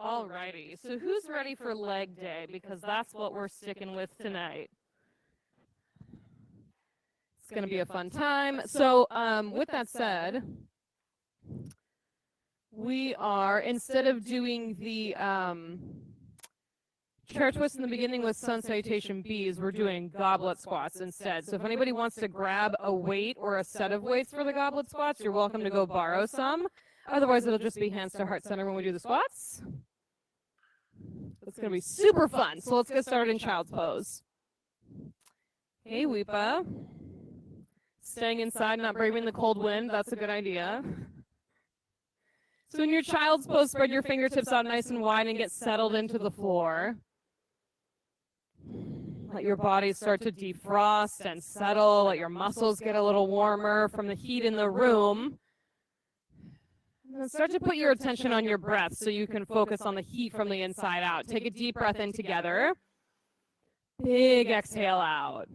Alrighty, so who's ready for leg day? Because that's what we're sticking with tonight. It's going to be a fun time. So with that said, we are, instead of doing the chair twist in the beginning with sun salutation B's, we're doing goblet squats instead. So if anybody wants to grab a weight or a set of weights for the goblet squats, you're welcome to go borrow some. Otherwise, it'll just be hands to heart center when we do the squats. It's going to be super fun. So let's get started in child's pose. Hey, Weepa. Staying inside, not braving the cold wind. That's a good idea. So in your child's pose, spread your fingertips out nice and wide and get settled into the floor. Let your body start to defrost and settle. Let your muscles get a little warmer from the heat in the room. And then start to put your attention on your breath so you can focus on the heat from the inside out. Take a deep breath in together. Big exhale out.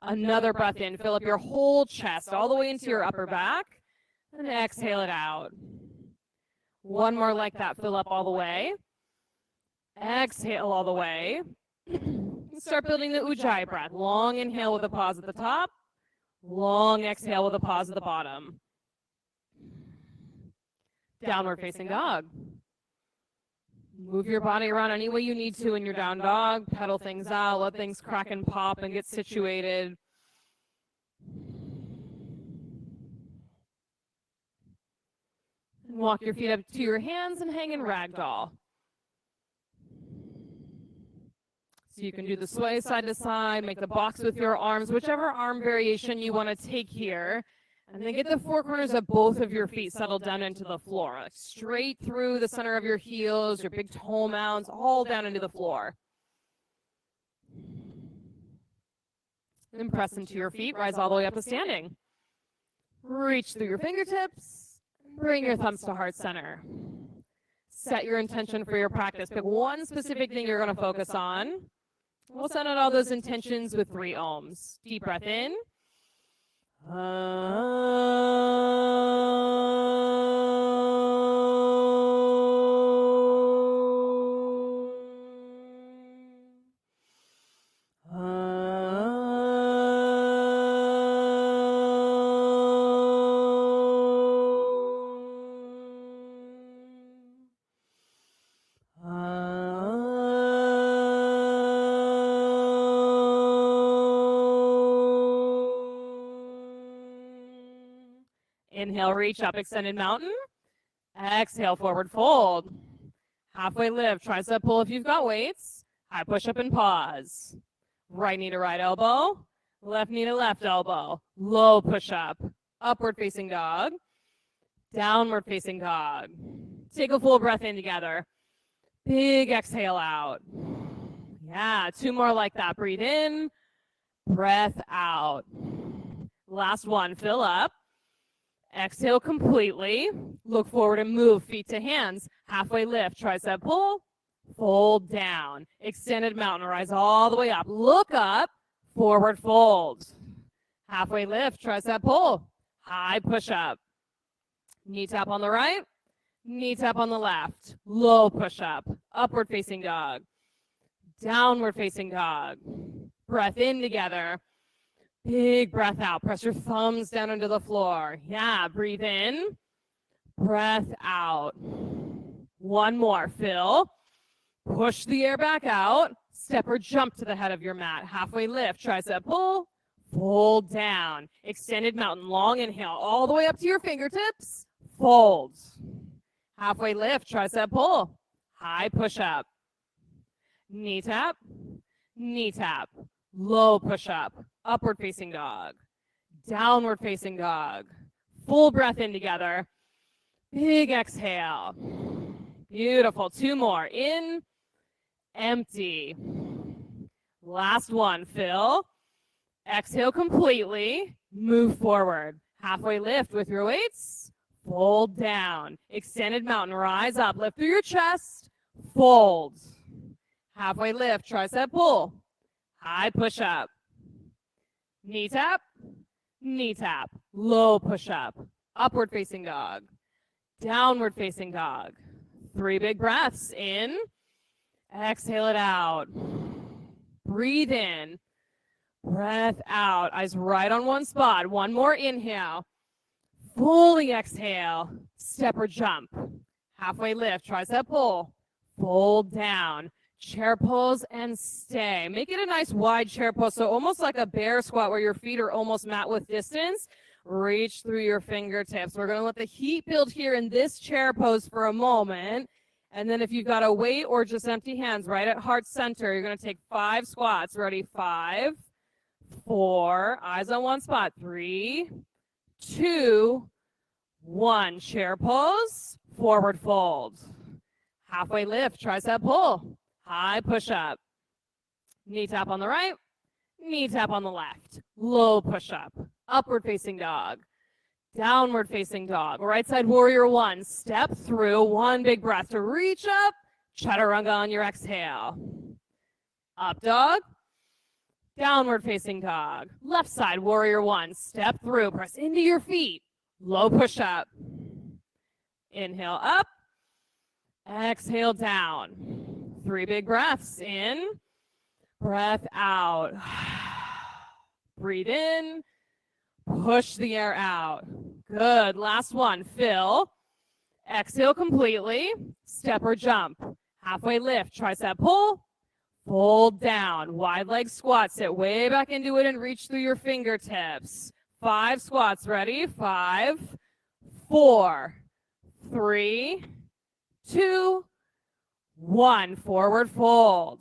Another breath in. Fill up your whole chest all the way into your upper back. And exhale it out. One more like that. Fill up all the way. Exhale all the way. Start building the Ujjayi breath. Long inhale with a pause at the top. Long exhale with a pause at the bottom. Downward facing dog. Move your body around any way you need to in your down dog. Pedal things out. Let things crack and pop and get situated. And walk your feet up to your hands and hang in ragdoll. So you can do the sway side to side, make the box with your arms, whichever arm variation you want to take here. And then get the four corners of both of your feet settled down into the floor. Like straight through the center of your heels, your big toe mounds, all down into the floor. And press into your feet, rise all the way up to standing. Reach through your fingertips, bring your thumbs to heart center. Set your intention for your practice. Pick one specific thing you're going to focus on. We'll send out all those intentions with 3 ohms. Deep breath in. Inhale, reach up, extended mountain. Exhale, forward fold. Halfway lift, tricep pull if you've got weights. High push up and pause. Right knee to right elbow. Left knee to left elbow. Low push up. Upward facing dog. Downward facing dog. Take a full breath in together. Big exhale out. Yeah, 2 more like that. Breathe in. Breath out. Last one, fill up. Exhale completely. Look forward and move feet to hands. Halfway lift, tricep pull, fold down. Extended mountain, rise all the way up. Look up, forward fold. Halfway lift, tricep pull, high push up. Knee tap on the right, knee tap on the left. Low push up, upward facing dog. Downward facing dog. Breath in together. Big breath out. Press your thumbs down into the floor. Yeah, breathe in. Breath out. One more. Fill. Push the air back out. Step or jump to the head of your mat. Halfway lift. Tricep pull. Fold down. Extended mountain. Long inhale. All the way up to your fingertips. Fold. Halfway lift. Tricep pull. High push up. Knee tap. Knee tap. Low push up. Upward facing dog. Downward facing dog. Full breath in together. Big exhale. Beautiful. 2 more. In. Empty. Last one. Fill. Exhale completely. Move forward. Halfway lift with your weights. Fold down. Extended mountain. Rise up. Lift through your chest. Fold. Halfway lift. Tricep pull. High push up. Knee tap. Knee tap. Low push up. Upward facing dog. Downward facing dog. 3 big breaths in. Exhale it out. Breathe in. Breath out. Eyes right on one spot. One more inhale. Fully exhale. Step or jump. Halfway lift. Tricep pull. Fold down. Chair pose and stay. Make it a nice wide chair pose. So almost like a bear squat where your feet are almost mat width distance. Reach through your fingertips. We're going to let the heat build here in this chair pose for a moment. And then if you've got a weight or just empty hands right at heart center, you're going to take 5 squats. Ready? 5, 4, eyes on one spot. 3, 2, 1. Chair pose, forward fold. Halfway lift, tricep pull. High push up. Knee tap on the right, knee tap on the left. Low push up. Upward facing dog. Downward facing dog. Right side warrior 1. Step through. 1 big breath to reach up. Chaturanga on your exhale. Up dog. Downward facing dog. Left side warrior 1. Step through. Press into your feet. Low push up. Inhale up. Exhale down. 3 big breaths in. Breath out. Breathe in. Push the air out. Good. Last one. Fill. Exhale completely. Step or jump. Halfway lift. Tricep pull. Fold down. Wide leg squat. Sit way back into it and reach through your fingertips. 5 squats. Ready? 5, 4, 3, 2, 1. Forward fold.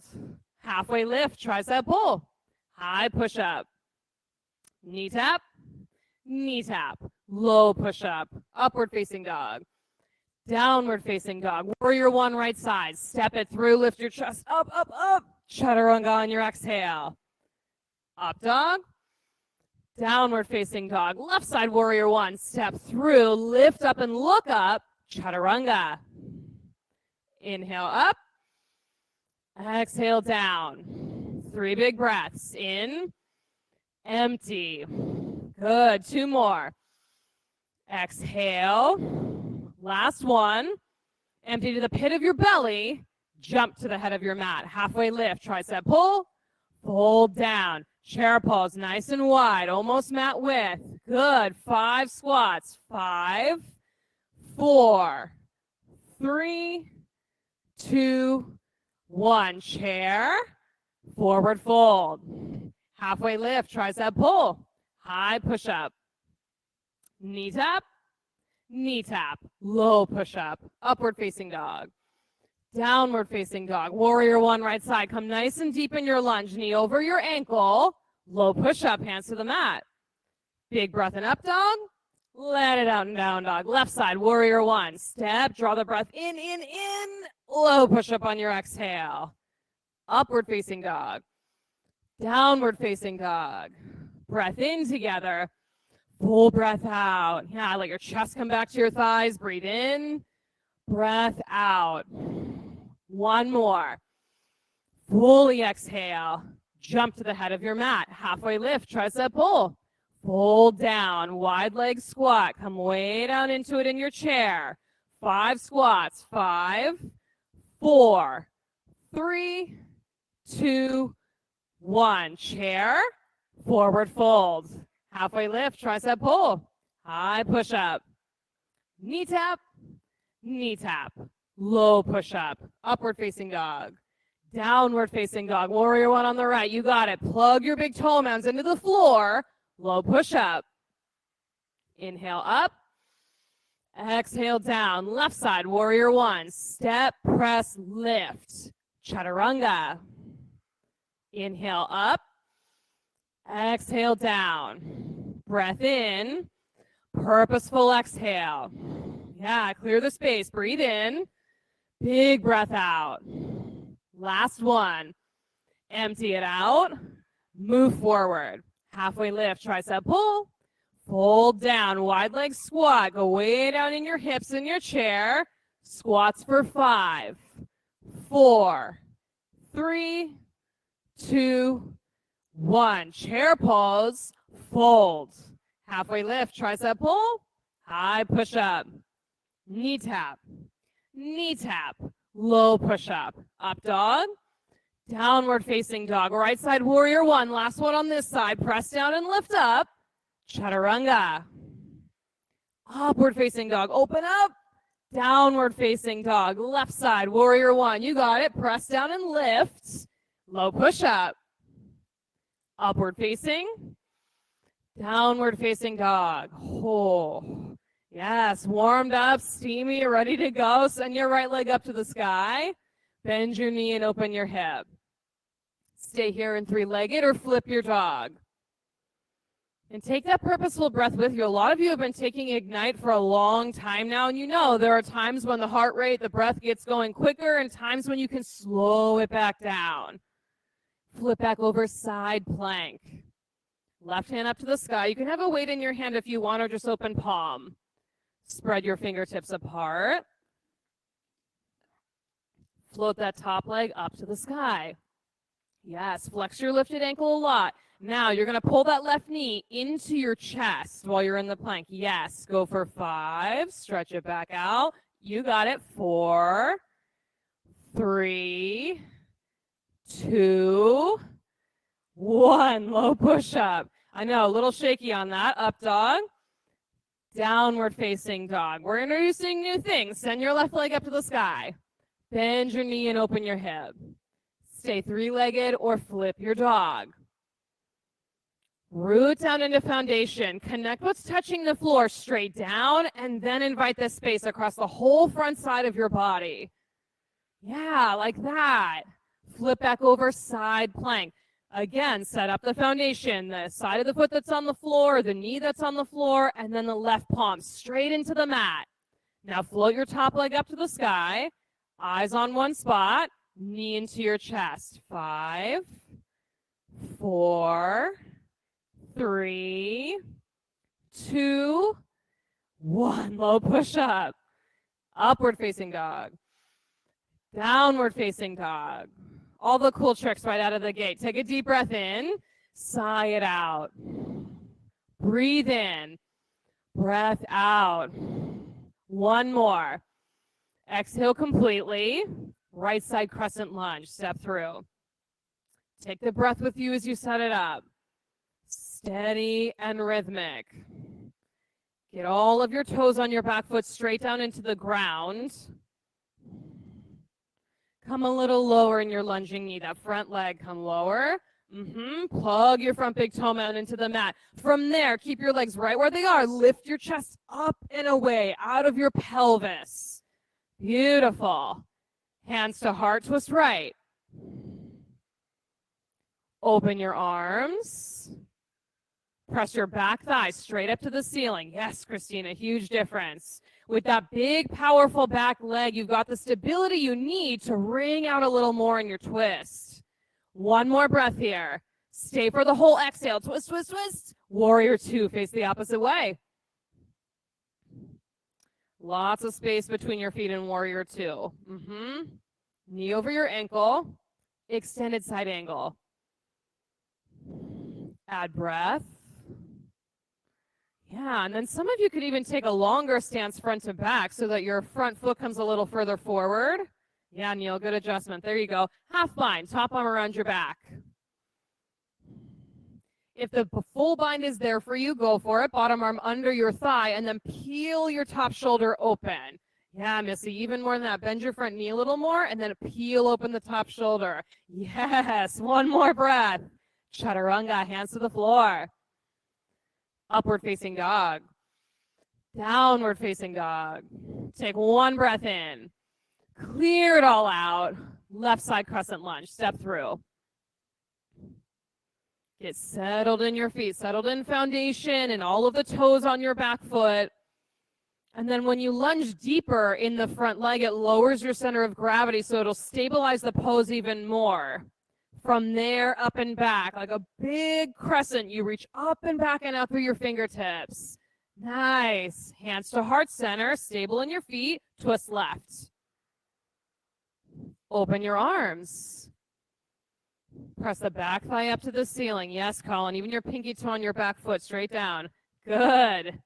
Halfway lift. Tricep pull. High push up. Knee tap. Knee tap. Low push up. Upward facing dog. Downward facing dog. Warrior 1 right side. Step it through. Lift your chest up, up, up. Chaturanga on your exhale. Up dog. Downward facing dog. Left side warrior 1. Step through. Lift up and look up. Chaturanga. Inhale up. Exhale down. 3 big breaths. In. Empty. Good. 2 more. Exhale. Last one. Empty to the pit of your belly. Jump to the head of your mat. Halfway lift. Tricep pull. Fold down. Chair pose. Nice and wide. Almost mat width. Good. 5 squats. 5, 4, 3, 2, 1. Chair. Forward fold. Halfway lift. Tricep pull. High push up. Knee tap. Knee tap. Low push up. Upward facing dog. Downward facing dog. Warrior 1 right side. Come nice and deep in your lunge. Knee over your ankle. Low push up. Hands to the mat. Big breath and up dog. Let it out and down dog. Left side. Warrior 1. Step. Draw the breath in, in, in. Low push up on your exhale. Upward facing dog. Downward facing dog. Breath in together. Full breath out. Yeah, let your chest come back to your thighs. Breathe in. Breath out. 1 more. Fully exhale. Jump to the head of your mat. Halfway lift. Tricep pull. Fold down. Wide leg squat. Come way down into it in your chair. 5 squats. 5, 4, 3, 2, 1. Chair. Forward fold. Halfway lift. Tricep pull. High push up. Knee tap. Knee tap. Low push up. Upward facing dog. Downward facing dog. Warrior 1 on the right. You got it. Plug your big toe mounds into the floor. Low push up. Inhale up. Exhale down. Left side. Warrior 1. Step, press, lift. Chaturanga. Inhale up. Exhale down. Breath in. Purposeful exhale. Yeah, clear the space. Breathe in. Big breath out. Last one. Empty it out. Move forward. Halfway lift. Tricep pull. Fold down. Wide leg squat. Go way down in your hips in your chair. Squats for 5, 4, 3, 2, 1. Chair pose. Fold. Halfway lift. Tricep pull. High push up. Knee tap. knee tap, low push-up, up dog, downward facing dog, right side warrior one, last one on this side, press down and lift up, chaturanga, upward facing dog, open up, downward facing dog, left side warrior one, you got it, press down and lift, low push-up, upward facing, downward facing dog, oh, yes, warmed up, steamy, ready to go, send your right leg up to the sky, bend your knee and open your hip. Stay here in three-legged or flip your dog. And take that purposeful breath with you. A lot of you have been taking Ignite for a long time now, and you know there are times when the heart rate, the breath gets going quicker, and times when you can slow it back down. Flip back over side plank. Left hand up to the sky. You can have a weight in your hand if you want, or just open palm. Spread your fingertips apart. Float that top leg up to the sky. Yes, flex your lifted ankle a lot. Now you're going to pull that left knee into your chest while you're in the plank. Yes, go for 5. Stretch it back out. You got it. 4, 3, 2, 1. Low push-up. I know, a little shaky on that. Up dog. Downward facing dog. We're introducing new things. Send your left leg up to the sky. Bend your knee and open your hip. Stay three-legged or flip your dog. Root down into foundation. Connect what's touching the floor straight down, and then invite this space across the whole front side of your body. Yeah, like that. Flip back over side plank. Again, set up the foundation, the side of the foot that's on the floor, the knee that's on the floor, and then the left palm straight into the mat. Now float your top leg up to the sky. Eyes on one spot, knee into your chest. 5, 4, 3, 2, 1. Low push-up. Upward facing dog. Downward facing dog. All the cool tricks right out of the gate. Take a deep breath in. Sigh it out. Breathe in. Breath out. One more. Exhale completely. Right side crescent lunge. Step through. Take the breath with you as you set it up. Steady and rhythmic. Get all of your toes on your back foot straight down into the ground. Come a little lower in your lunging knee. That front leg, come lower. Plug your front big toe mound into the mat. From there, keep your legs right where they are. Lift your chest up and away, out of your pelvis. Beautiful. Hands to heart, twist right. Open your arms. Press your back thigh straight up to the ceiling. Yes, Christina, huge difference. With that big, powerful back leg, you've got the stability you need to wring out a little more in your twist. One more breath here. Stay for the whole exhale. Twist, twist, twist. Warrior 2, face the opposite way. Lots of space between your feet in Warrior 2. Knee over your ankle. Extended side angle. Add breath. Yeah, and then some of you could even take a longer stance front to back so that your front foot comes a little further forward. Yeah, Neil, good adjustment. There you go. Half bind, top arm around your back. If the full bind is there for you, go for it. Bottom arm under your thigh, and then peel your top shoulder open. Yeah, Missy, even more than that. Bend your front knee a little more, and then peel open the top shoulder. Yes, one more breath. Chaturanga, hands to the floor. Upward facing dog. Downward facing dog. Take one breath in. Clear it all out. Left side crescent lunge. Step through. Get settled in your feet, settled in foundation and all of the toes on your back foot. And then when you lunge deeper in the front leg, it lowers your center of gravity, so it'll stabilize the pose even more. From there, up and back, like a big crescent, you reach up and back and out through your fingertips. Nice. Hands to heart center, stable in your feet, twist left. Open your arms. Press the back thigh up to the ceiling. Yes, Colin, even your pinky toe on your back foot, straight down. Good.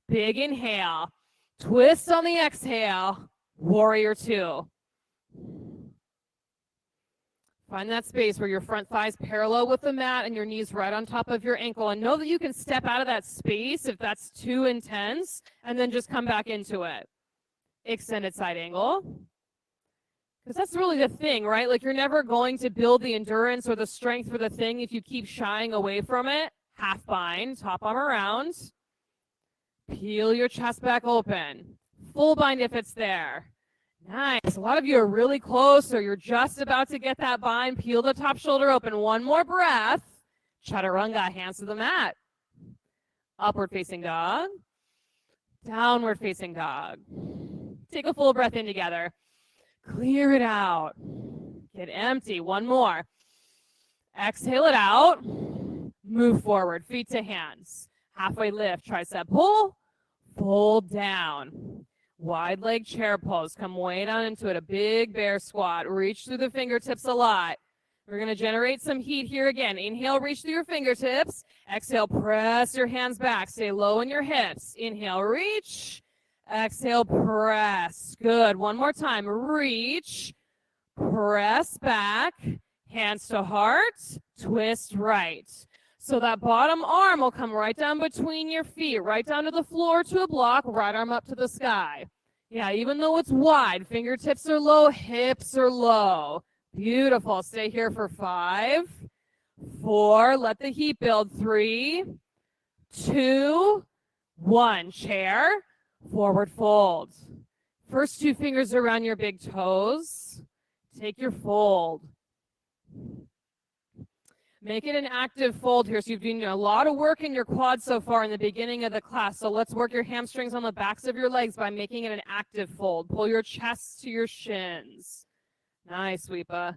Big inhale. Twist on the exhale. Warrior two. Find that space where your front thighs parallel with the mat and your knees right on top of your ankle. And know that you can step out of that space if that's too intense, and then just come back into it. Extended side angle. Because that's really the thing, right? Like, you're never going to build the endurance or the strength for the thing if you keep shying away from it. Half bind, top arm around. Peel your chest back open. Full bind if it's there. Nice. A lot of you are really close, or you're just about to get that bind. Peel the top shoulder open. One more breath. Chaturanga, hands to the mat. Upward facing dog. Downward facing dog. Take a full breath in together. Clear it out. Get empty. One more. Exhale it out. Move forward. Feet to hands. Halfway lift. Tricep pull. Fold down. Wide leg chair pose. Come way down into it. A big bear squat. Reach through the fingertips a lot. We're going to generate some heat here again. Inhale, reach through your fingertips. Exhale, press your hands back. Stay low in your hips. Inhale, reach. Exhale, press. Good. One more time. Reach. Press back. Hands to heart. Twist right. So that bottom arm will come right down between your feet, right down to the floor to a block, right arm up to the sky. Yeah, even though it's wide, fingertips are low, hips are low. Beautiful. Stay here for 5, 4. Let the heat build. 3, 2, 1. Chair, forward fold. First 2 fingers around your big toes. Take your fold. Make it an active fold here. So you've done a lot of work in your quads so far in the beginning of the class. So let's work your hamstrings on the backs of your legs by making it an active fold. Pull your chest to your shins. Nice, Weepa.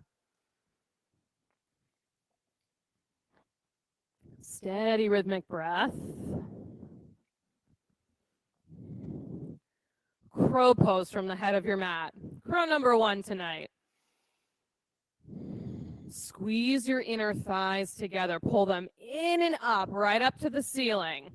Steady rhythmic breath. Crow pose from the head of your mat. Crow number 1 tonight. Squeeze your inner thighs together. Pull them in and up, right up to the ceiling.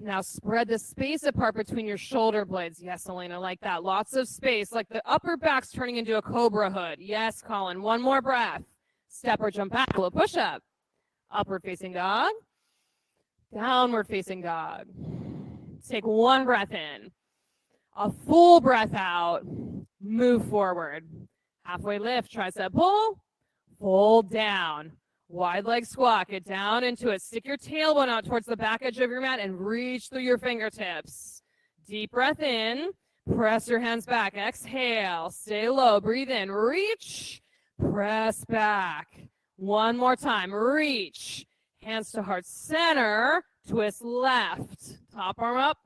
Now spread the space apart between your shoulder blades. Yes, Elena, like that. Lots of space, like the upper back's turning into a cobra hood. Yes, Colin. One more breath. Step or jump back. Little push up. Upward facing dog. Downward facing dog. Take one breath in. A full breath out. Move forward. Halfway lift, tricep pull, fold down. Wide leg squat, get down into it. Stick your tailbone out towards the back edge of your mat and reach through your fingertips. Deep breath in, press your hands back. Exhale, stay low, breathe in, reach, press back. One more time, reach. Hands to heart center, twist left. Top arm up,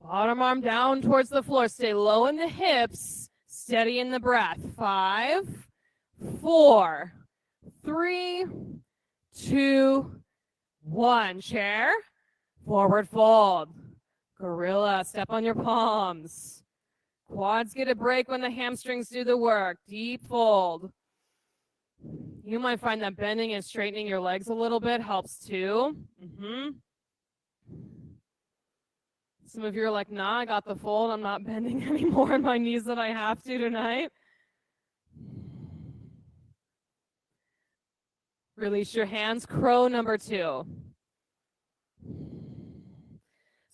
bottom arm down towards the floor. Stay low in the hips. Steady in the breath. 5, 4, 3, 2, 1. Chair, forward fold. Gorilla, step on your palms. Quads get a break when the hamstrings do the work. Deep fold. You might find that bending and straightening your legs a little bit helps too. Some of you are like, nah, I got the fold. I'm not bending anymore in my knees than I have to tonight. Release your hands. Crow number 2.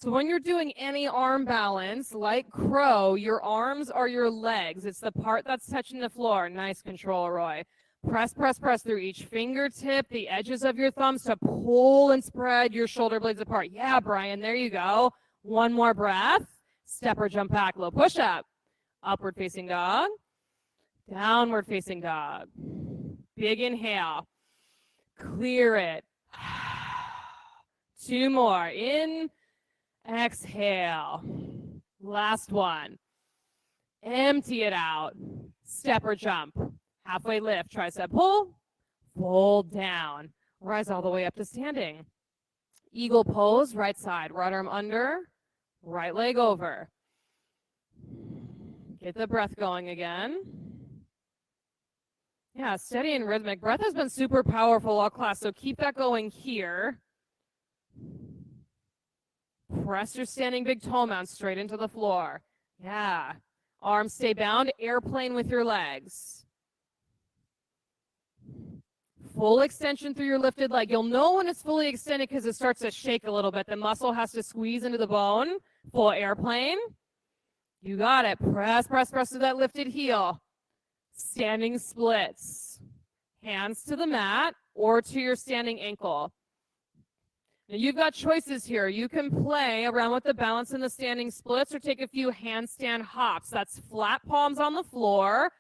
So when you're doing any arm balance, like crow, your arms are your legs. It's the part that's touching the floor. Nice control, Roy. Press, press, press through each fingertip, the edges of your thumbs to pull and spread your shoulder blades apart. Yeah, Brian, there you go. One more breath. Step or jump back, low push up. Upward facing dog. Downward facing dog. Big inhale. Clear it. 2 more. In. Exhale. Last one. Empty it out. Step or jump. Halfway lift. Tricep pull. Fold down. Rise all the way up to standing. Eagle pose, right side, right arm under, right leg over. Get the breath going again. Yeah, steady and rhythmic. Breath has been super powerful all class, so keep that going here. Press your standing big toe mount straight into the floor. Yeah. Arms stay bound, airplane with your legs. Full extension through your lifted leg. You'll know when it's fully extended because it starts to shake a little bit. The muscle has to squeeze into the bone. Full airplane. You got it. Press, press, press to that lifted heel. Standing splits. Hands to the mat or to your standing ankle. Now you've got choices here. You can play around with the balance in the standing splits or take a few handstand hops. That's flat palms on the floor.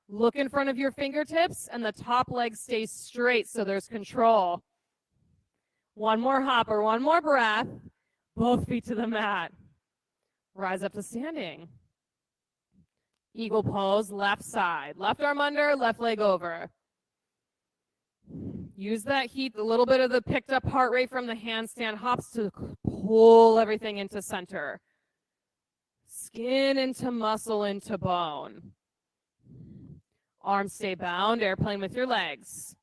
Look in front of your fingertips and the top leg stays straight so there's control. One more hop or one more breath. Both feet to the mat. Rise up to standing. Eagle pose, left side. Left arm under, left leg over. Use that heat, a little bit of the picked up heart rate from the handstand hops to pull everything into center. Skin into muscle into bone. Arms stay bound, airplane with your legs.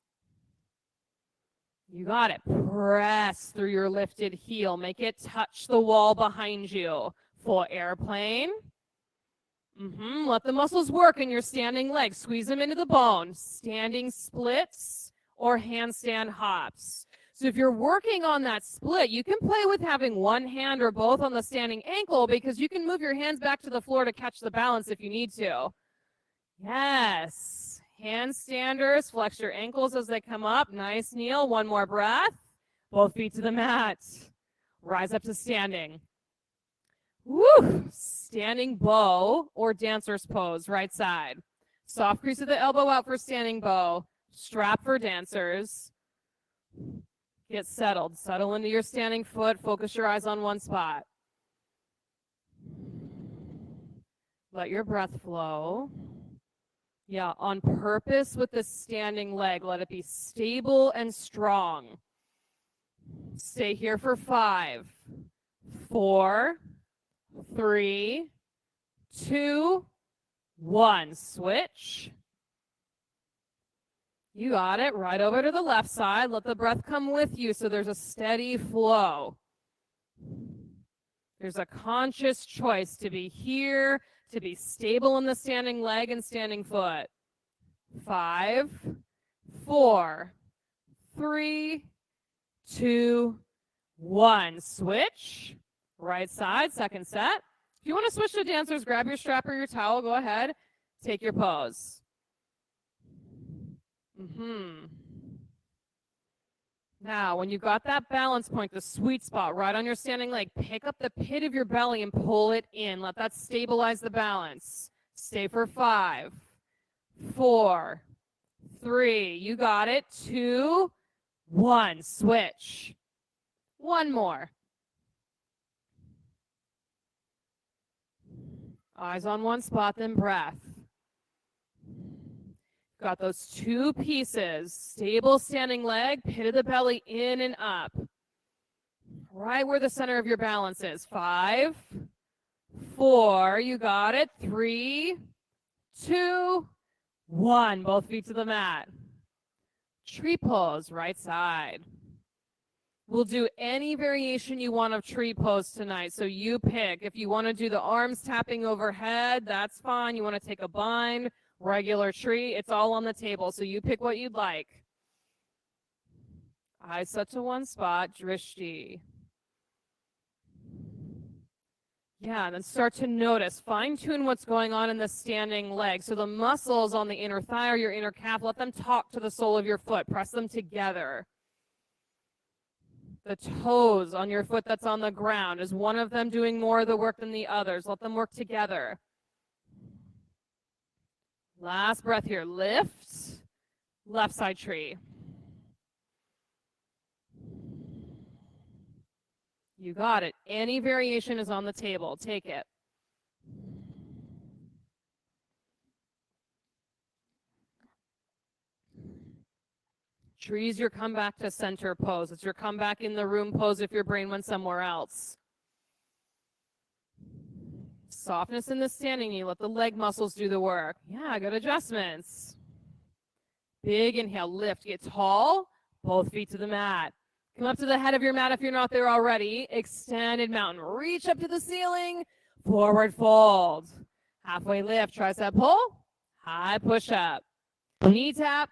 You got it. Press through your lifted heel. Make it touch the wall behind you. Full airplane. Let the muscles work in your standing legs. Squeeze them into the bone. Standing splits or handstand hops. So if you're working on that split, you can play with having one hand or both on the standing ankle because you can move your hands back to the floor to catch the balance if you need to. Yes. Handstanders, flex your ankles as they come up. Nice kneel. One more breath. Both feet to the mat. Rise up to standing. Woo! Standing bow or dancer's pose, right side. Soft crease of the elbow out for standing bow. Strap for dancers. Get settled. Settle into your standing foot. Focus your eyes on one spot. Let your breath flow. Yeah, on purpose with the standing leg. Let it be stable and strong. Stay here for 5, 4, 3, 2, 1. Switch. You got it. Right over to the left side. Let the breath come with you so there's a steady flow. There's a conscious choice to be here, to be stable in the standing leg and standing foot. 5, 4, 3, 2, 1. Switch. Right side, second set. If you want to switch to dancers, grab your strap or your towel. Go ahead. Take your pose. Now, when you've got that balance point, the sweet spot right on your standing leg, pick up the pit of your belly and pull it in. Let that stabilize the balance. Stay for 5, 4, 3. You got it. 2, 1. Switch. One more. Eyes on one spot, then breath. Got those two pieces. Stable standing leg, pit of the belly in and up. Right where the center of your balance is. 5, 4. You got it. 3, 2, 1. Both feet to the mat. Tree pose, right side. We'll do any variation you want of tree pose tonight. So you pick. If you want to do the arms tapping overhead, that's fine. You want to take a bind, regular tree, it's all on the table. So you pick what you'd like. Eyes set to one spot, drishti. Yeah, and then start to notice, fine-tune what's going on in the standing leg. So the muscles on the inner thigh or your inner calf, let them talk to the sole of your foot. Press them together. The toes on your foot that's on the ground, is one of them doing more of the work than the others? Let them work together. Last breath here. Lift. Left side tree. You got it. Any variation is on the table. Take it. Trees your comeback to center pose. It's your comeback in the room pose if your brain went somewhere else. Softness in the standing knee. Let the leg muscles do the work. Yeah, good adjustments. Big inhale. Lift. Get tall. Both feet to the mat. Come up to the head of your mat if you're not there already. Extended mountain. Reach up to the ceiling. Forward fold. Halfway lift, tricep pull. High push-up. Knee tap,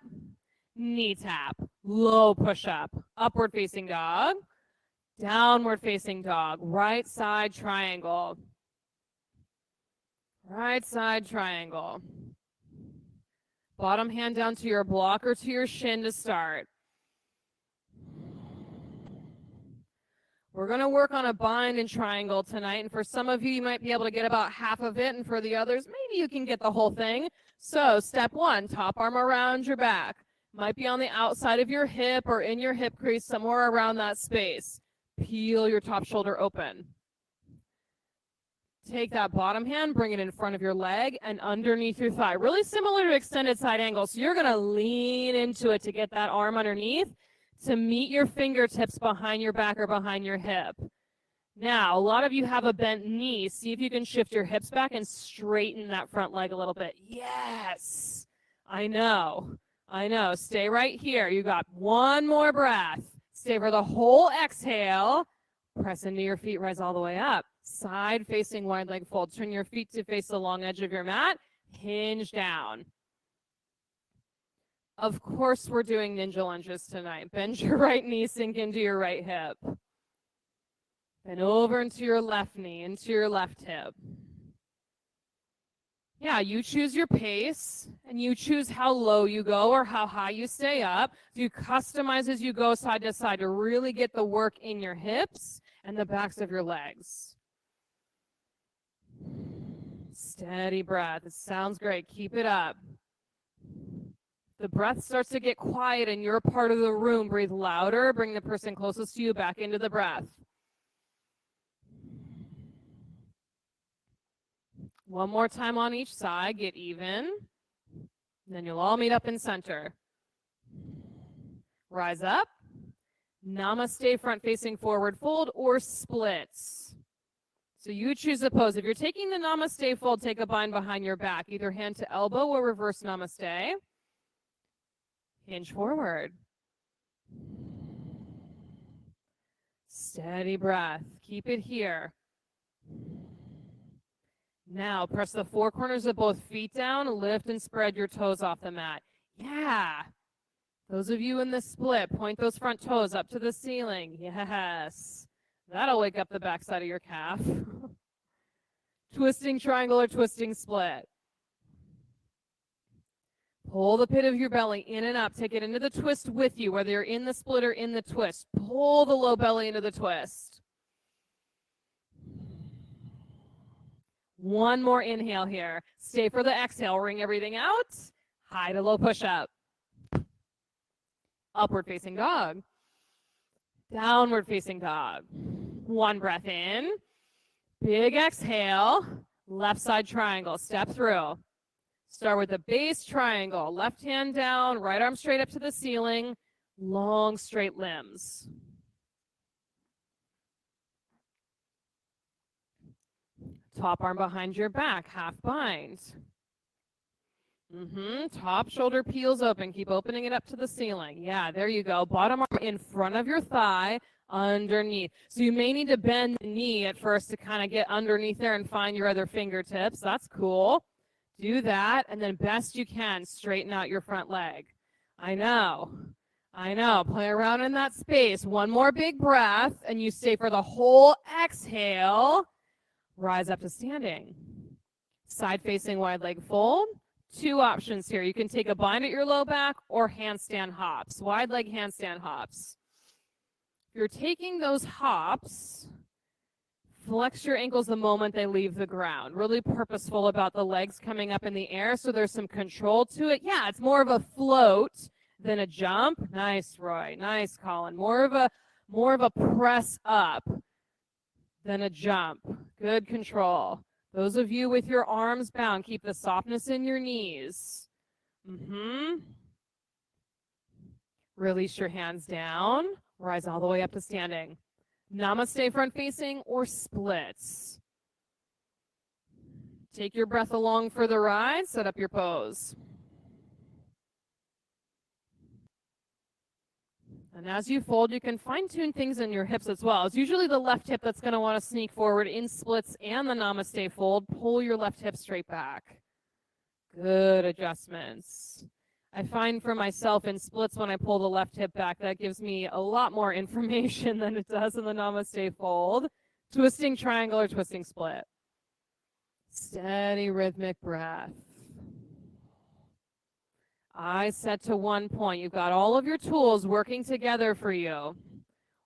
knee tap. Low push-up. Upward facing dog. Downward facing dog. Right side triangle. Right side triangle. Bottom hand down to your block or to your shin to start. We're going to work on a bind and triangle tonight. And for some of you, you might be able to get about half of it. And for the others, maybe you can get the whole thing. So step one, top arm around your back. Might be on the outside of your hip or in your hip crease, somewhere around that space. Peel your top shoulder open. Take that bottom hand, bring it in front of your leg and underneath your thigh. Really similar to extended side angle. So you're going to lean into it to get that arm underneath to meet your fingertips behind your back or behind your hip. Now, a lot of you have a bent knee. See if you can shift your hips back and straighten that front leg a little bit. Yes. I know. Stay right here. You got one more breath. Stay for the whole exhale. Press into your feet, rise all the way up. Side facing wide leg fold. Turn your feet to face the long edge of your mat. Hinge down. Of course, we're doing ninja lunges tonight. Bend your right knee, sink into your right hip. Then over into your left knee, into your left hip. Yeah, you choose your pace, and you choose how low you go or how high you stay up. You customize as you go side to side to really get the work in your hips and the backs of your legs. Steady breath. It sounds great. Keep it up. The breath starts to get quiet and you're a part of the room. Breathe louder. Bring the person closest to you back into the breath. One more time on each side. Get even. Then you'll all meet up in center. Rise up. Namaste, front facing forward fold or splits. So you choose a pose. If you're taking the namaste fold, take a bind behind your back. Either hand to elbow or reverse namaste. Hinge forward. Steady breath. Keep it here. Now press the four corners of both feet down. Lift and spread your toes off the mat. Yeah. Those of you in the split, point those front toes up to the ceiling. Yes. That'll wake up the backside of your calf. Twisting triangle or twisting split. Pull the pit of your belly in and up. Take it into the twist with you, whether you're in the split or in the twist. Pull the low belly into the twist. One more inhale here. Stay for the exhale. Wring everything out. High to low push-up. Upward facing dog. Downward facing dog. One breath in. Big exhale. Left side triangle. Step through. Start with the base triangle. Left hand down, right arm straight up to the ceiling. Long, straight limbs. Top arm behind your back, half bind. Top shoulder peels open. Keep opening it up to the ceiling. Yeah, there you go. Bottom arm in front of your thigh, underneath. So you may need to bend the knee at first to kind of get underneath there and find your other fingertips. That's cool. Do that, and then best you can, straighten out your front leg. I know. Play around in that space. One more big breath, and you stay for the whole exhale. Rise up to standing. Side facing wide leg fold. Two options here. You can take a bind at your low back or handstand hops. Wide leg handstand hops. If you're taking those hops, flex your ankles the moment they leave the ground. Really purposeful about the legs coming up in the air so there's some control to it. Yeah, it's more of a float than a jump. Nice, Roy. Nice, Colin. More of a press up than a jump. Good control. Those of you with your arms bound, keep the softness in your knees. Release your hands down. Rise all the way up to standing. Namaste front facing or splits. Take your breath along for the ride. Set up your pose. And as you fold, you can fine-tune things in your hips as well. It's usually the left hip that's going to want to sneak forward in splits and the namaste fold. Pull your left hip straight back. Good adjustments. I find for myself in splits when I pull the left hip back, that gives me a lot more information than it does in the namaste fold. Twisting triangle or twisting split. Steady rhythmic breath. Eyes set to one point. You've got all of your tools working together for you.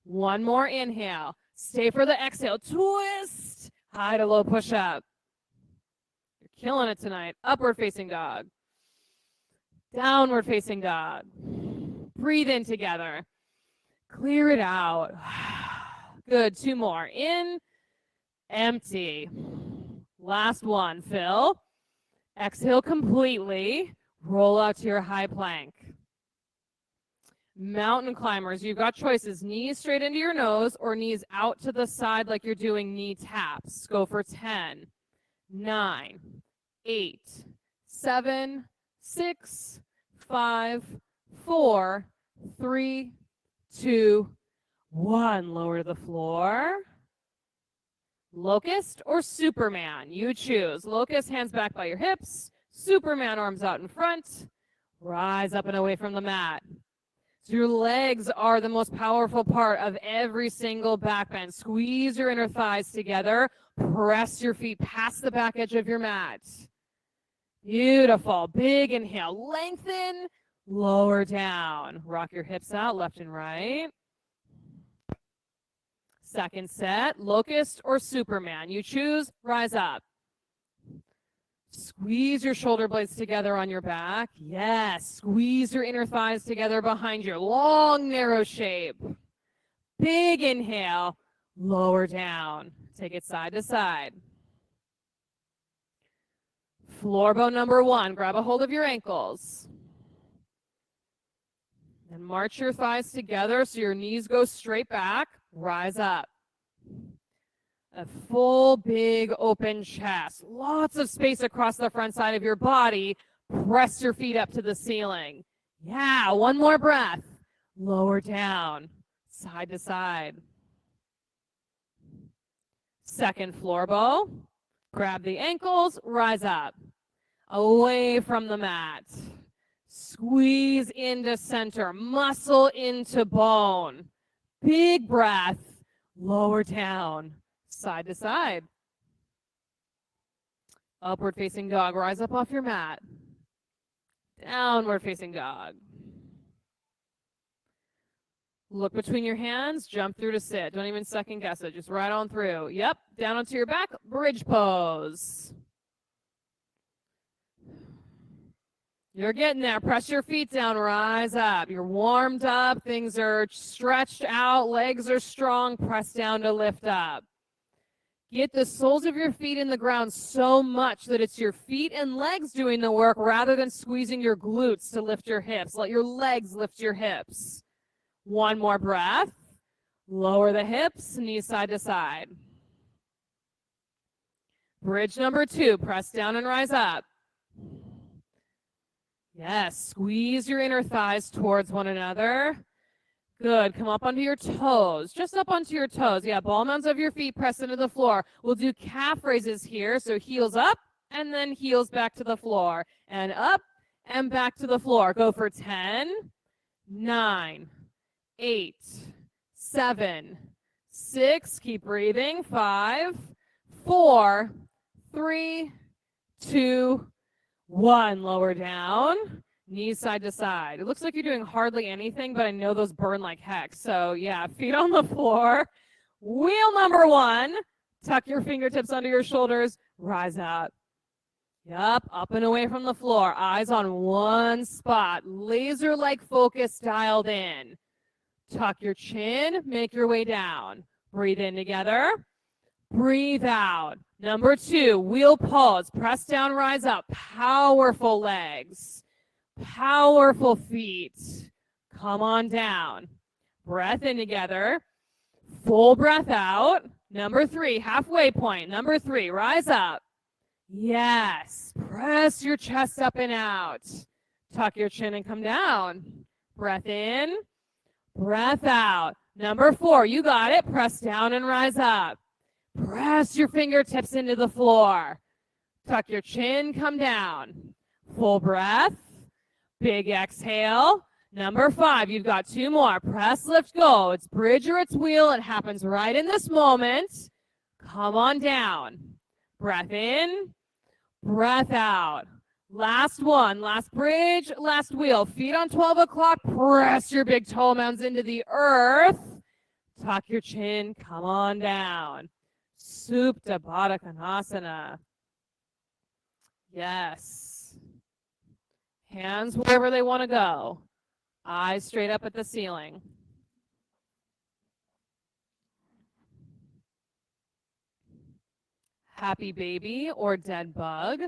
One more inhale. Stay for the exhale. Twist. High to low push up. You're killing it tonight. Upward facing dog. Downward facing dog. Breathe in together. Clear it out. Good. Two more. In. Empty. Last one. Fill. Exhale completely. Roll out to your high plank. Mountain climbers, you've got choices. Knees straight into your nose or knees out to the side like you're doing knee taps. Go for 10, 9, 8, 7, 6, 5, 4, 3, 2, 1. Lower to the floor. Locust or Superman, you choose. Locust, hands back by your hips. Superman, arms out in front. Rise up and away from the mat. So your legs are the most powerful part of every single back bend. Squeeze your inner thighs together. Press your feet past the back edge of your mat. Beautiful. Big inhale. Lengthen. Lower down. Rock your hips out left and right. Second set. Locust or Superman. You choose. Rise up. Squeeze your shoulder blades together on your back. Yes. Squeeze your inner thighs together behind you. Long, narrow shape. Big inhale. Lower down. Take it side to side. Floor bone number 1. Grab a hold of your ankles. And march your thighs together so your knees go straight back. Rise up. A full, big, open chest. Lots of space across the front side of your body. Press your feet up to the ceiling. Yeah, one more breath. Lower down, side to side. Second floor bow. Grab the ankles, rise up. Away from the mat. Squeeze into center. Muscle into bone. Big breath. Lower down. Side to side. Upward facing dog. Rise up off your mat. Downward facing dog. Look between your hands. Jump through to sit. Don't even second guess it. Just right on through. Yep. Down onto your back. Bridge pose. You're getting there. Press your feet down. Rise up. You're warmed up. Things are stretched out. Legs are strong. Press down to lift up. Get the soles of your feet in the ground so much that it's your feet and legs doing the work rather than squeezing your glutes to lift your hips. Let your legs lift your hips. One more breath. Lower the hips, knees side to side. Bridge number 2. Press down and rise up. Yes, squeeze your inner thighs towards one another. Good. Come up onto your toes. Just up onto your toes. Yeah, ball mounds of your feet press into the floor. We'll do calf raises here. So heels up and then heels back to the floor. And up and back to the floor. Go for 10, 9, 8, 7, 6. Keep breathing. 5, 4, 3, 2, 1. Lower down. Knees side to side. It looks like you're doing hardly anything, but I know those burn like heck. So yeah, feet on the floor. Wheel number 1. Tuck your fingertips under your shoulders. Rise up. Yup, up and away from the floor. Eyes on one spot. Laser-like focus dialed in. Tuck your chin. Make your way down. Breathe in together. Breathe out. Number 2, wheel pose. Press down, rise up. Powerful legs. Powerful feet. Come on down. Breath in together. Full breath out. Number 3, halfway point. Number 3, rise up. Yes. Press your chest up and out. Tuck your chin and come down. Breath in. Breath out. Number 4, you got it. Press down and rise up. Press your fingertips into the floor. Tuck your chin, come down. Full breath. Big exhale. Number 5, you've got 2 more. Press, lift, go. It's bridge or it's wheel. It happens right in this moment. Come on down. Breath in, breath out. Last one, last bridge, last wheel. Feet on 12 o'clock. Press your big toe mounds into the earth. Tuck your chin, come on down. Supta Baddha Konasana. Yes. Hands wherever they want to go. Eyes straight up at the ceiling. Happy baby or dead bug.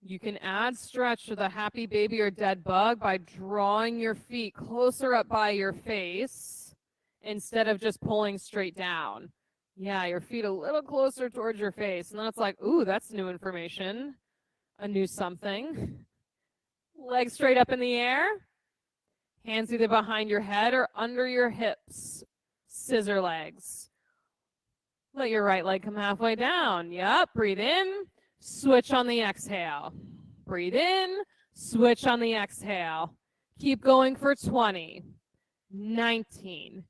You can add stretch to the happy baby or dead bug by drawing your feet closer up by your face instead of just pulling straight down. Yeah, your feet a little closer towards your face. And then it's like, ooh, that's new information. A new something. Legs straight up in the air. Hands either behind your head or under your hips. Scissor legs. Let your right leg come halfway down. Yep, breathe in. Switch on the exhale. Breathe in. Switch on the exhale. Keep going for 20. 19.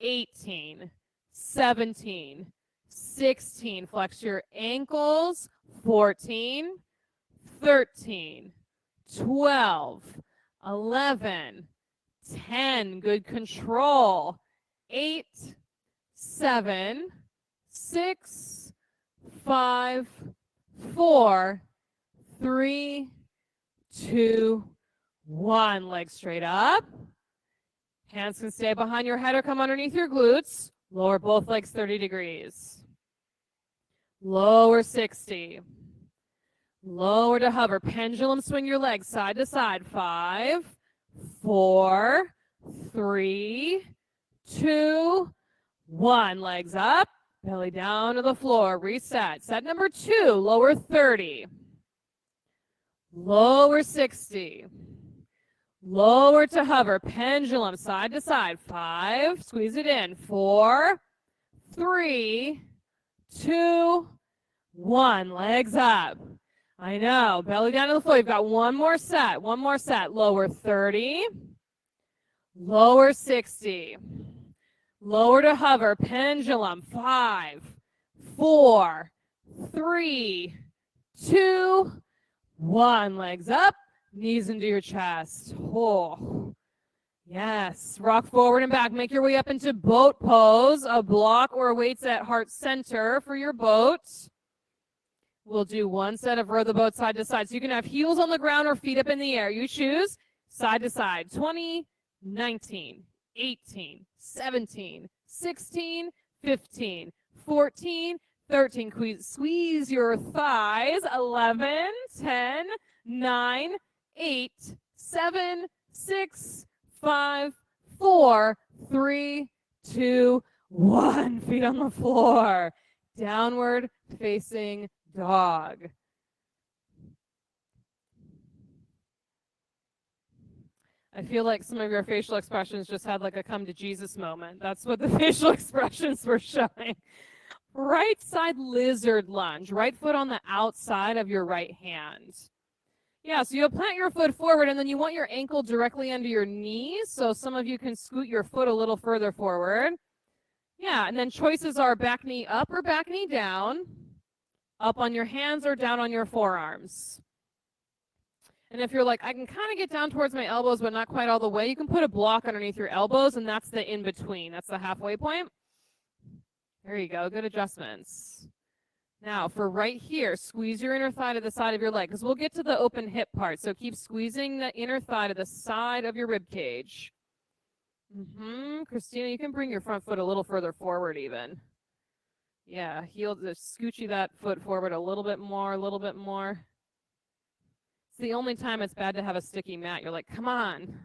18. 17. 16. Flex your ankles. 14. 13. 12. 11. 10. Good control. 8. 7. 6. 5. 4. 3. 2. 1. Legs straight up. Hands can stay behind your head or come underneath your glutes. Lower both legs 30 degrees. Lower 60. Lower to hover. Pendulum swing your legs side to side. 5, 4, 3, 2, 1. Legs up. Belly down to the floor. Reset. Set number 2. Lower 30. Lower 60. Lower to hover. Pendulum side to side. 5. Squeeze it in. 4, 3, 2, 1. Legs up. I know. Belly down to the floor. You've got one more set. One more set. Lower 30. Lower 60. Lower to hover. Pendulum. 5, 4, 3, 2, 1. Legs up. Knees into your chest. Oh, yes. Rock forward and back. Make your way up into boat pose. A block or weights at heart center for your boat. We'll do one set of row the boat side to side. So you can have heels on the ground or feet up in the air. You choose side to side. 20, 19, 18, 17, 16, 15, 14, 13. Squeeze your thighs. 11, 10, 9, 8, 7, 6, 5, 4, 3, 2, 1. Feet on the floor. Downward facing dog. I feel like some of your facial expressions just had like a come to Jesus moment. That's what the facial expressions were showing. Right side lizard lunge. Right foot on the outside of your right hand. Yeah, so you'll plant your foot forward and then you want your ankle directly under your knees. So some of you can scoot your foot a little further forward. Yeah, and then choices are back knee up or back knee down. Up on your hands or down on your forearms. And if you're like, I can kind of get down towards my elbows, but not quite all the way, you can put a block underneath your elbows, and that's the in-between. That's the halfway point. There you go. Good adjustments. Now, for right here, squeeze your inner thigh to the side of your leg, because we'll get to the open hip part. So keep squeezing the inner thigh to the side of your rib cage. Christina, you can bring your front foot a little further forward even. Yeah, just scoochie that foot forward a little bit more, a little bit more. It's the only time it's bad to have a sticky mat. You're like, come on.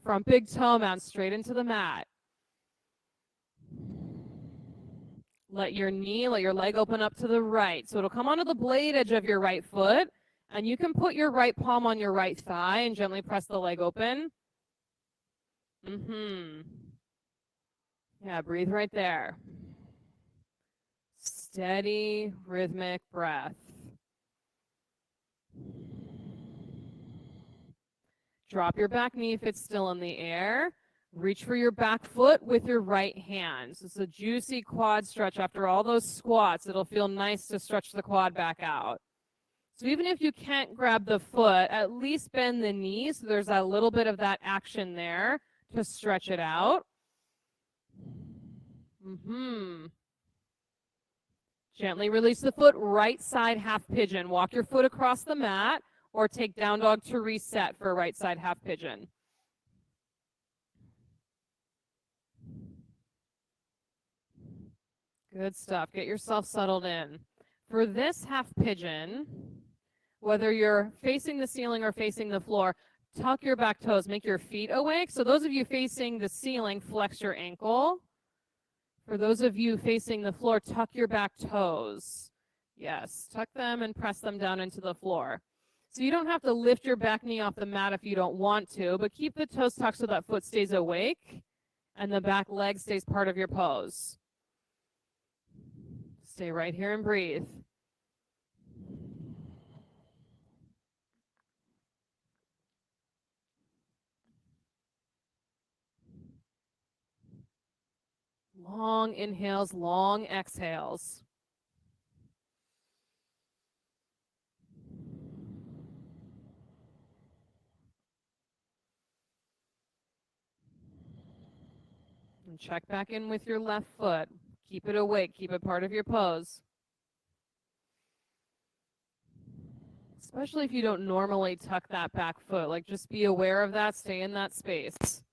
From big toe mound straight into the mat. Let your leg open up to the right. So it'll come onto the blade edge of your right foot, And you can put your right palm on your right thigh and gently press the leg open. Yeah, breathe right there. Steady, rhythmic breath. Drop your back knee if it's still in the air. Reach for your back foot with your right hand. So it's a juicy quad stretch after all those squats. It'll feel nice to stretch the quad back out. So even if you can't grab the foot, at least bend the knee so there's a little bit of that action there to stretch it out. Gently release the foot, right side half pigeon. Walk your foot across the mat or take down dog to reset for a right side half pigeon. Good stuff. Get yourself settled in. For this half pigeon, whether you're facing the ceiling or facing the floor, tuck your back toes, make your feet awake. So those of you facing the ceiling, flex your ankle. For those of you facing the floor, tuck your back toes. Yes, tuck them and press them down into the floor. So you don't have to lift your back knee off the mat if you don't want to, but keep the toes tucked so that foot stays awake and the back leg stays part of your pose. Stay right here and breathe. Long inhales, long exhales. And check back in with your left foot. Keep it awake. Keep it part of your pose. Especially if you don't normally tuck that back foot. Like, just be aware of that. Stay in that space.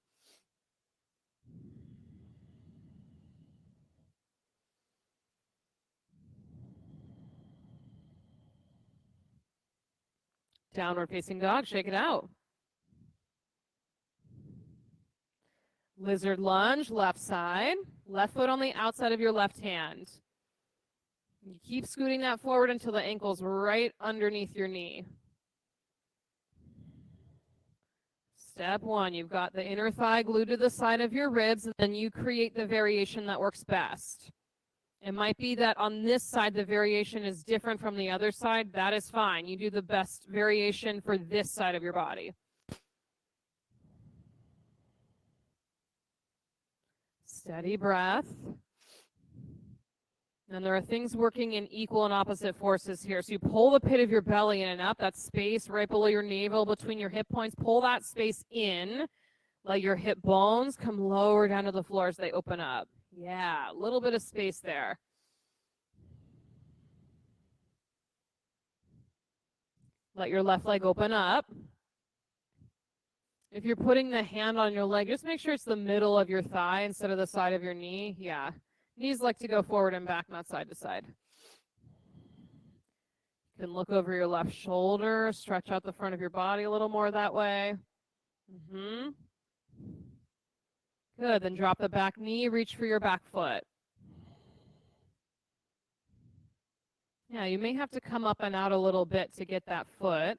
Downward facing dog. Shake it out. Lizard lunge, left side. Left foot on the outside of your left hand. You keep scooting that forward until the ankle's right underneath your knee. Step one, you've got the inner thigh glued to the side of your ribs, and then you create the variation that works best. It might be that on this side, the variation is different from the other side. That is fine. You do the best variation for this side of your body. Steady breath. And there are things working in equal and opposite forces here. So you pull the pit of your belly in and up, that space right below your navel between your hip points. Pull that space in. Let your hip bones come lower down to the floor as they open up. Yeah, a little bit of space there. Let your left leg open up. If you're putting the hand on your leg, just make sure it's the middle of your thigh instead of the side of your knee. Yeah. Knees like to go forward and back, not side to side. You can look over your left shoulder, stretch out the front of your body a little more that way. Good. Then drop the back knee, reach for your back foot. Yeah, you may have to come up and out a little bit to get that foot.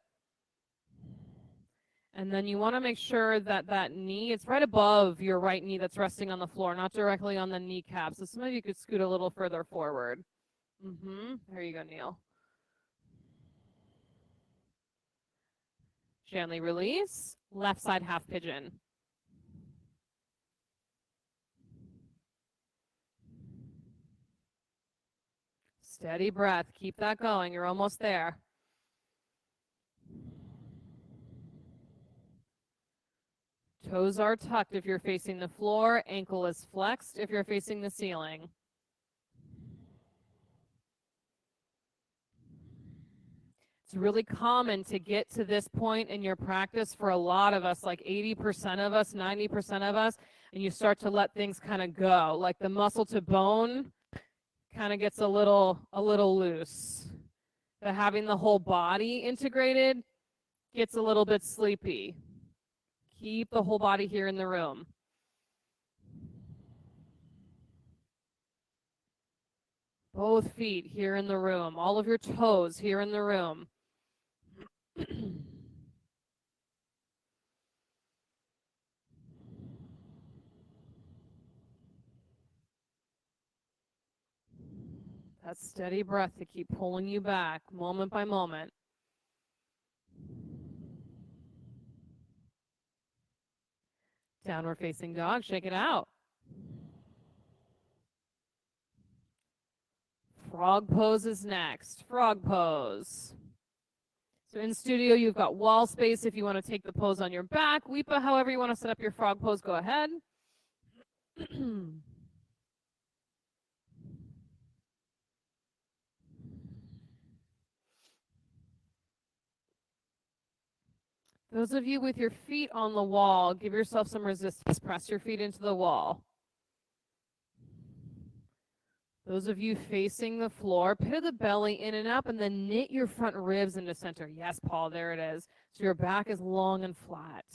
And then you want to make sure that that knee, it's right above your right knee that's resting on the floor, not directly on the kneecap. So some of you could scoot a little further forward. There you go, Neil. Gently release. Left side half pigeon. Steady breath. Keep that going. You're almost there. Toes are tucked if you're facing the floor. Ankle is flexed if you're facing the ceiling. It's really common to get to this point in your practice for a lot of us, like 80% of us, 90% of us, and you start to let things kind of go. Like the muscle to bone kind of gets a little loose. But having the whole body integrated gets a little bit sleepy. Keep the whole body here in the room. Both feet here in the room. All of your toes here in the room. That steady breath to keep pulling you back moment by moment. Downward facing dog, shake it out. Frog pose is next. Frog pose. So in studio, you've got wall space if you want to take the pose on your back. Weepa, however you want to set up your frog pose, go ahead. Those of you with your feet on the wall, give yourself some resistance. Press your feet into the wall. Those of you facing the floor, pit of the belly in and up, and then knit your front ribs into center. Yes, Paul, there it is. So your back is long and flat.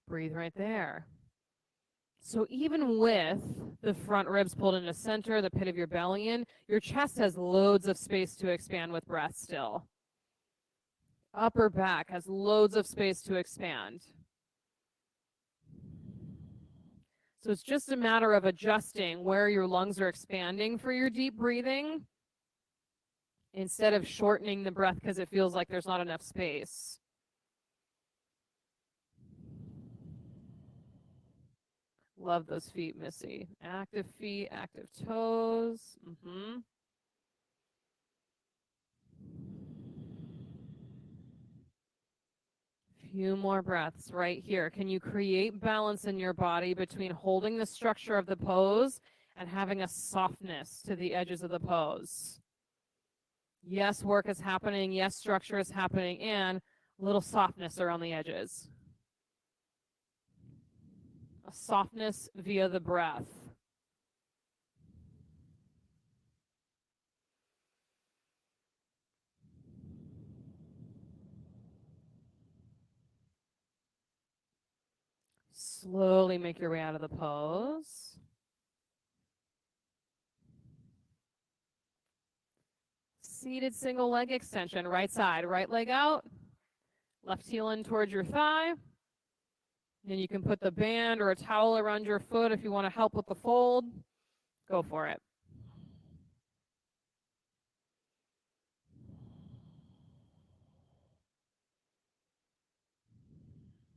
Breathe right there. So even with the front ribs pulled into center, the pit of your belly in, your chest has loads of space to expand with breath still. Upper back has loads of space to expand. So it's just a matter of adjusting where your lungs are expanding for your deep breathing instead of shortening the breath because it feels like there's not enough space. Love those feet, Missy. Active feet, active toes. Few more breaths right here. Can you create balance in your body between holding the structure of the pose and having a softness to the edges of the pose? Yes, work is happening. Yes, structure is happening, and a little softness around the edges. A softness via the breath. Slowly make your way out of the pose. Seated single leg extension, right side, right leg out, left heel in towards your thigh. And you can put the band or a towel around your foot if you want to help with the fold. Go for it.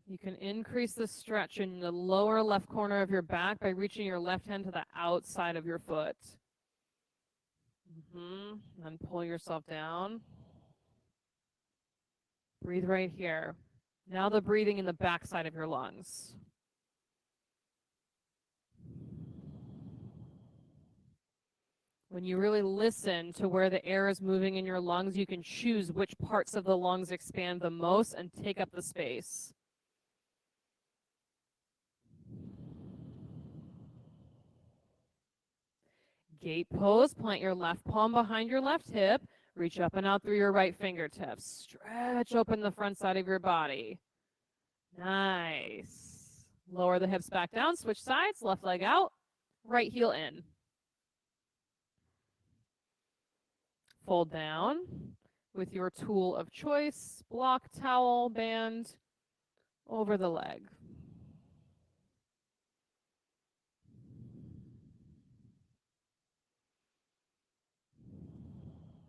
You can increase the stretch in the lower left corner of your back by reaching your left hand to the outside of your foot. And pull yourself down. Breathe right here. Now the breathing in the back side of your lungs. When you really listen to where the air is moving in your lungs, you can choose which parts of the lungs expand the most and take up the space. Gate pose, plant your left palm behind your left hip, reach up and out through your right fingertips. Stretch open the front side of your body. Nice. Lower the hips back down, switch sides, left leg out, right heel in. Fold down with your tool of choice, block, towel, band, over the leg.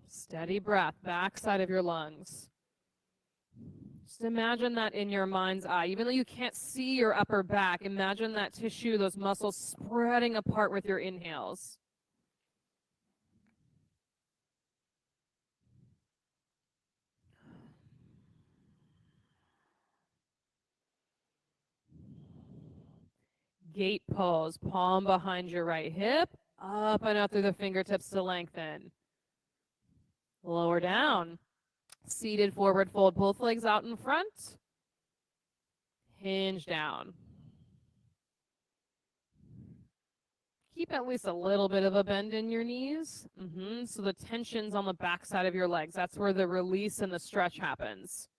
Steady breath, back side of your lungs. Just imagine that in your mind's eye. Even though you can't see your upper back, imagine that tissue, those muscles spreading apart with your inhales. Gate pose, palm behind your right hip, up and out through the fingertips to lengthen. Lower down. Seated forward fold, both legs out in front. Hinge down. Keep at least a little bit of a bend in your knees. So the tension's on the back side of your legs. That's where the release and the stretch happens.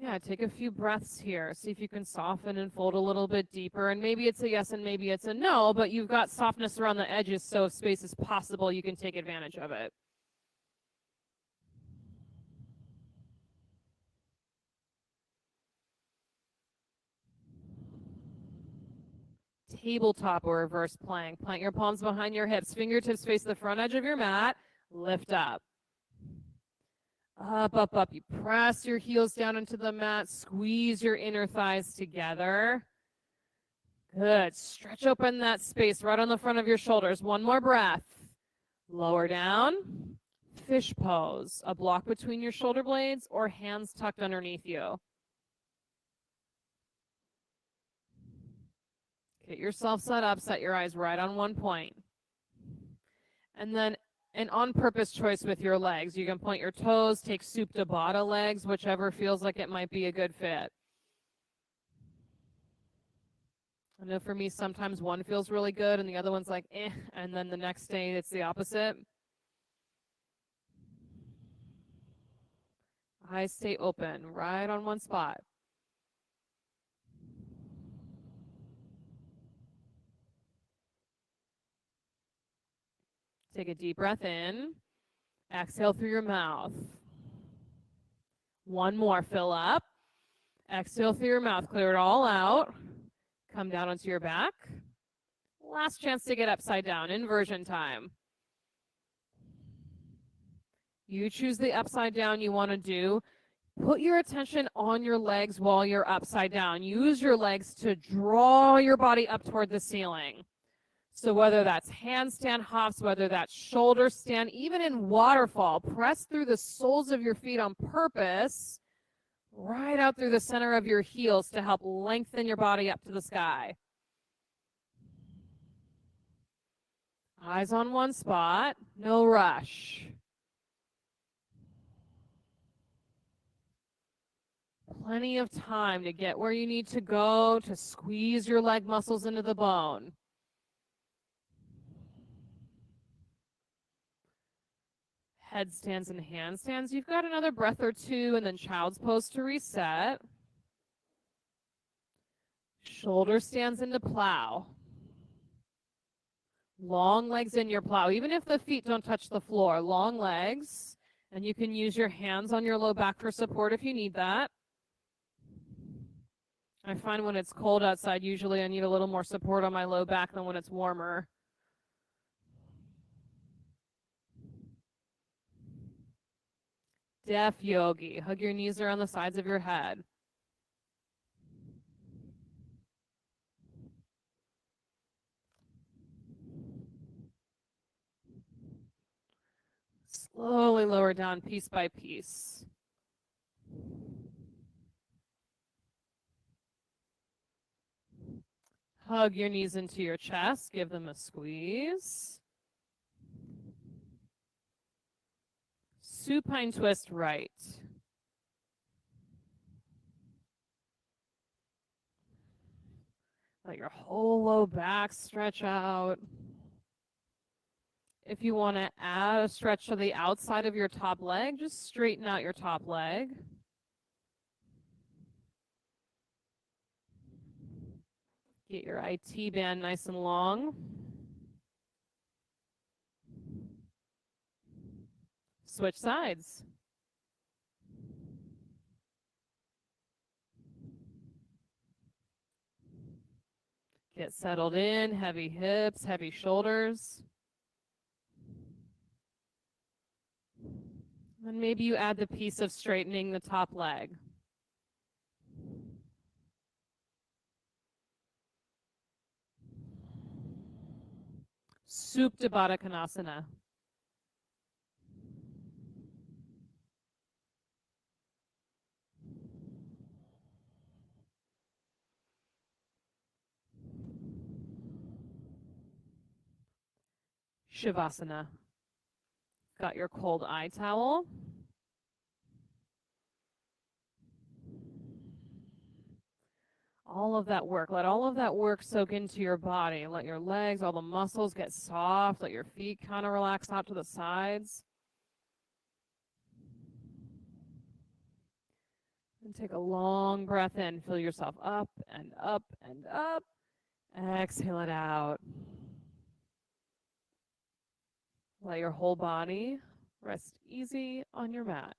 Yeah, take a few breaths here. See if you can soften and fold a little bit deeper. And maybe it's a yes and maybe it's a no, but you've got softness around the edges, so if space is possible, you can take advantage of it. Tabletop or reverse plank. Plant your palms behind your hips. Fingertips face the front edge of your mat. Lift up. Up, up, up. You press your heels down into the mat. Squeeze your inner thighs together. Good. Stretch open that space right on the front of your shoulders. One more breath. Lower down. Fish pose. A block between your shoulder blades or hands tucked underneath you. Get yourself set up. Set your eyes right on one point. And then an on-purpose choice with your legs. You can point your toes, take Supta Baddha legs, whichever feels like it might be a good fit. I know for me, sometimes one feels really good and the other one's like, eh, and then the next day it's the opposite. Eyes stay open, right on one spot. Take a deep breath in. Exhale through your mouth. One more, fill up. Exhale through your mouth, clear it all out. Come down onto your back. Last chance to get upside down, inversion time. You choose the upside down you want to do. Put your attention on your legs while you're upside down. Use your legs to draw your body up toward the ceiling. So whether that's handstand hops, whether that's shoulder stand, even in waterfall, press through the soles of your feet on purpose, right out through the center of your heels to help lengthen your body up to the sky. Eyes on one spot, no rush. Plenty of time to get where you need to go, to squeeze your leg muscles into the bone. Headstands and handstands. You've got another breath or two, and then child's pose to reset. Shoulder stands into plow. Long legs in your plow, even if the feet don't touch the floor. Long legs, and you can use your hands on your low back for support if you need that. I find when it's cold outside, usually I need a little more support on my low back than when it's warmer. Deaf yogi. Hug your knees around the sides of your head. Slowly lower down piece by piece. Hug your knees into your chest. Give them a squeeze. Supine twist right. Let your whole low back stretch out. If you want to add a stretch to the outside of your top leg, just straighten out your top leg. Get your IT band nice and long. Switch sides. Get settled in, heavy hips, heavy shoulders. And maybe you add the piece of straightening the top leg. Supta Baddha Konasana. Shavasana. Got your cold eye towel. All of that work. Let all of that work soak into your body. Let your legs, all the muscles get soft. Let your feet kind of relax out to the sides. And take a long breath in. Fill yourself up and up and up. Exhale it out. Let your whole body rest easy on your mat.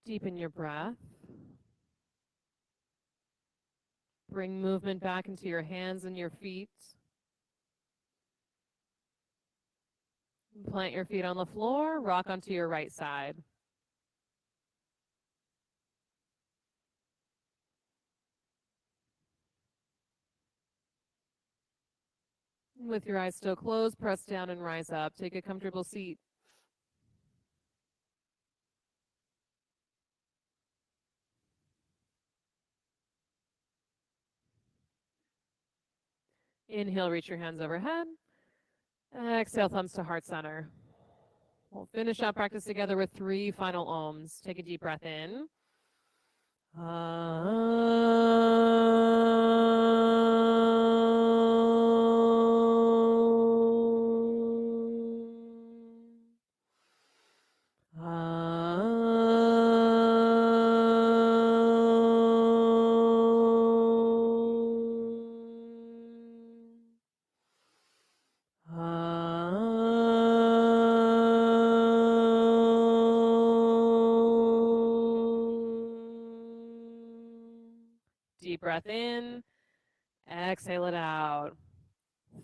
Deepen your breath. Bring movement back into your hands and your feet. Plant your feet on the floor. Rock onto your right side. With your eyes still closed, press down and rise up. Take a comfortable seat. Inhale, reach your hands overhead. Exhale, thumbs to heart center. We'll finish our practice together with 3 final ohms. Take a deep breath in. Deep breath in. Exhale it out.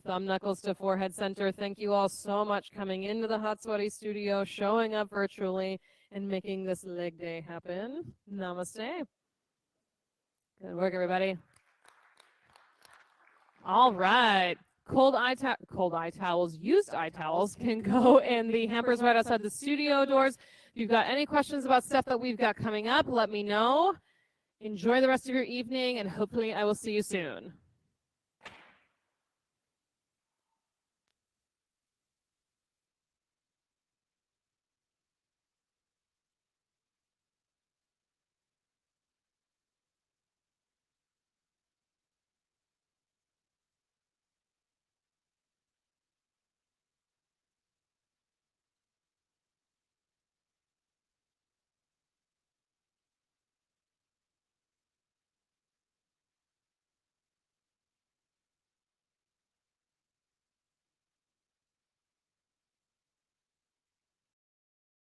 Thumb knuckles to forehead center. Thank you all so much coming into the Hot Sweaty Studio, showing up virtually, and making this leg day happen. Namaste. Good work, everybody. All right. Cold eye towels, used eye towels can go in the hampers right outside the studio doors. If you've got any questions about stuff that we've got coming up, let me know. Enjoy the rest of your evening, and hopefully I will see you soon.